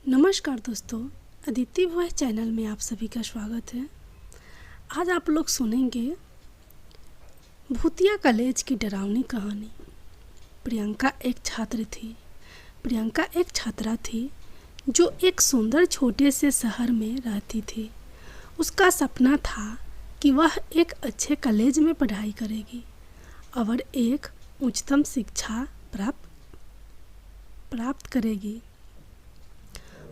नमस्कार दोस्तों, Aditi voice channel में आप सभी का स्वागत है। आज आप लोग सुनेंगे भूतिया कॉलेज की डरावनी कहानी। प्रियंका एक छात्रा थी जो एक सुंदर छोटे से शहर में रहती थी। उसका सपना था कि वह एक अच्छे कॉलेज में पढ़ाई करेगी और एक उच्चतम शिक्षा प्राप्त करेगी।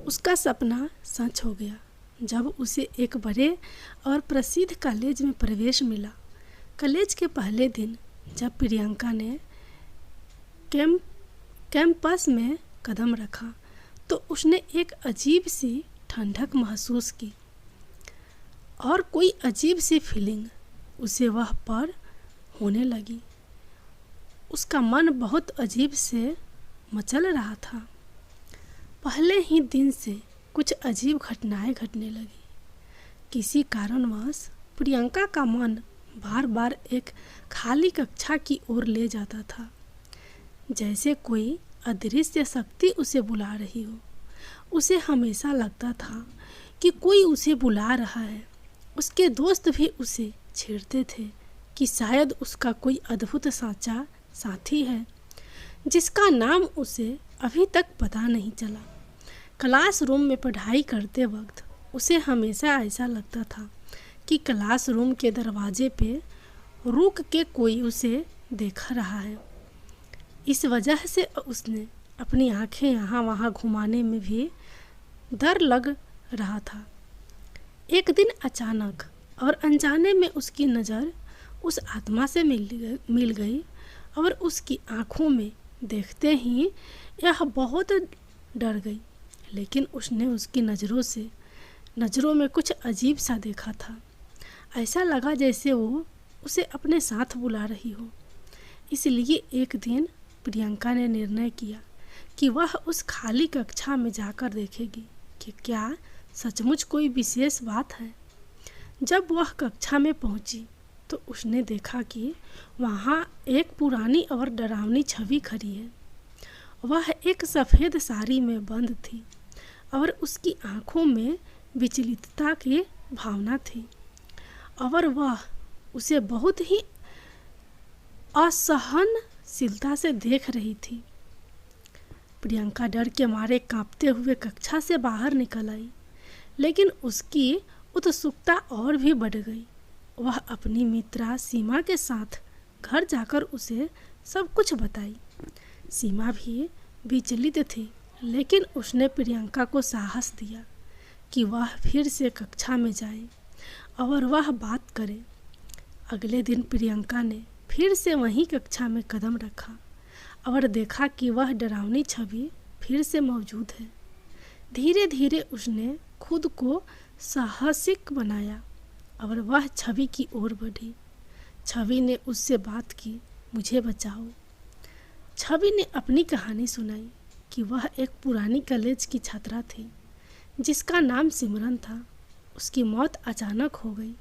उसका सपना सच हो गया जब उसे एक बड़े और प्रसिद्ध कॉलेज में प्रवेश मिला। कॉलेज के पहले दिन जब प्रियंका ने कैंपस में कदम रखा तो उसने एक अजीब सी ठंडक महसूस की और कोई अजीब सी फीलिंग उसे वह पर होने लगी। उसका मन बहुत अजीब से मचल रहा था। पहले ही दिन से कुछ अजीब घटनाएं घटने लगी। किसी कारणवश प्रियंका का मन बार बार एक खाली कक्षा की ओर ले जाता था, जैसे कोई अदृश्य शक्ति उसे बुला रही हो। उसे हमेशा लगता था कि कोई उसे बुला रहा है। उसके दोस्त भी उसे छेड़ते थे कि शायद उसका कोई अद्भुत साचा साथी है जिसका नाम उसे अभी तक पता नहीं चला। क्लासरूम में पढ़ाई करते वक्त उसे हमेशा ऐसा लगता था कि क्लासरूम के दरवाजे पे रुक के कोई उसे देख रहा है। इस वजह से उसने अपनी आंखें यहाँ वहाँ घुमाने में भी डर लग रहा था। एक दिन अचानक और अनजाने में उसकी नज़र उस आत्मा से मिल गई और उसकी आंखों में देखते ही यह बहुत डर गई। लेकिन उसने उसकी नज़रों में कुछ अजीब सा देखा था। ऐसा लगा जैसे वो उसे अपने साथ बुला रही हो। इसलिए एक दिन प्रियंका ने निर्णय किया कि वह उस खाली कक्षा में जाकर देखेगी कि क्या सचमुच कोई विशेष बात है। जब वह कक्षा में पहुंची तो उसने देखा कि वहाँ एक पुरानी और डरावनी छवि खड़ी है। वह एक सफ़ेद साड़ी में बंद थी और उसकी आंखों में विचलितता की भावना थी और वह उसे बहुत ही असहनशीलता से देख रही थी। प्रियंका डर के मारे कांपते हुए कक्षा से बाहर निकल आई, लेकिन उसकी उत्सुकता और भी बढ़ गई। वह अपनी मित्रा सीमा के साथ घर जाकर उसे सब कुछ बताई। सीमा भी विचलित थी, लेकिन उसने प्रियंका को साहस दिया कि वह फिर से कक्षा में जाए और वह बात करे। अगले दिन प्रियंका ने फिर से वहीं कक्षा में कदम रखा और देखा कि वह डरावनी छवि फिर से मौजूद है। धीरे धीरे उसने खुद को साहसिक बनाया और वह छवि की ओर बढ़ी। छवि ने उससे बात की, मुझे बचाओ। छवि ने अपनी कहानी सुनाई कि वह एक पुरानी कॉलेज की छात्रा थी जिसका नाम सिमरन था। उसकी मौत अचानक हो गई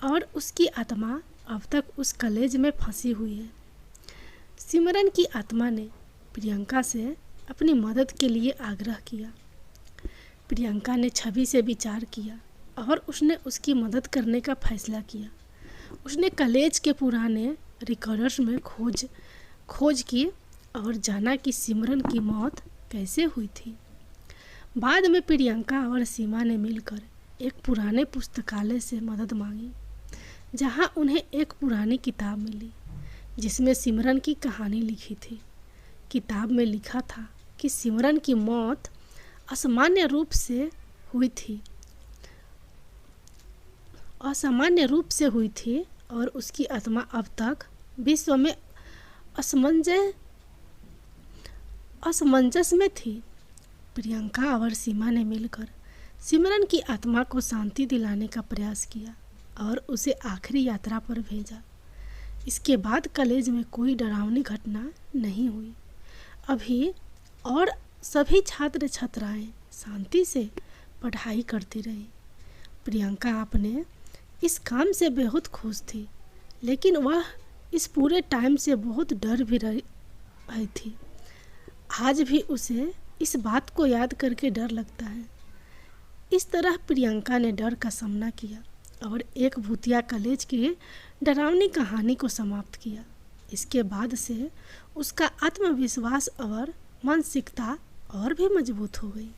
और उसकी आत्मा अब तक उस कॉलेज में फंसी हुई है। सिमरन की आत्मा ने प्रियंका से अपनी मदद के लिए आग्रह किया। प्रियंका ने छवि से विचार किया और उसने उसकी मदद करने का फैसला किया। उसने कॉलेज के पुराने रिकॉर्ड्स में खोज की और जाना कि सिमरन की मौत कैसे हुई थी। बाद में प्रियंका और सीमा ने मिलकर एक पुराने पुस्तकालय से मदद मांगी, जहां उन्हें एक पुरानी किताब मिली जिसमें सिमरन की कहानी लिखी थी। किताब में लिखा था कि सिमरन की मौत असामान्य रूप से हुई थी और उसकी आत्मा अब तक विश्व में असमंजस में थी। प्रियंका और सीमा ने मिलकर सिमरन की आत्मा को शांति दिलाने का प्रयास किया और उसे आखिरी यात्रा पर भेजा। इसके बाद कॉलेज में कोई डरावनी घटना नहीं हुई। अभी और सभी छात्र छात्राएं शांति से पढ़ाई करती रही। प्रियंका अपने इस काम से बेहद खुश थी, लेकिन वह इस पूरे टाइम से बहुत डर भी रही थी। आज भी उसे इस बात को याद करके डर लगता है। इस तरह प्रियंका ने डर का सामना किया और एक भूतिया कॉलेज की डरावनी कहानी को समाप्त किया। इसके बाद से उसका आत्मविश्वास और मानसिकता और भी मजबूत हो गई।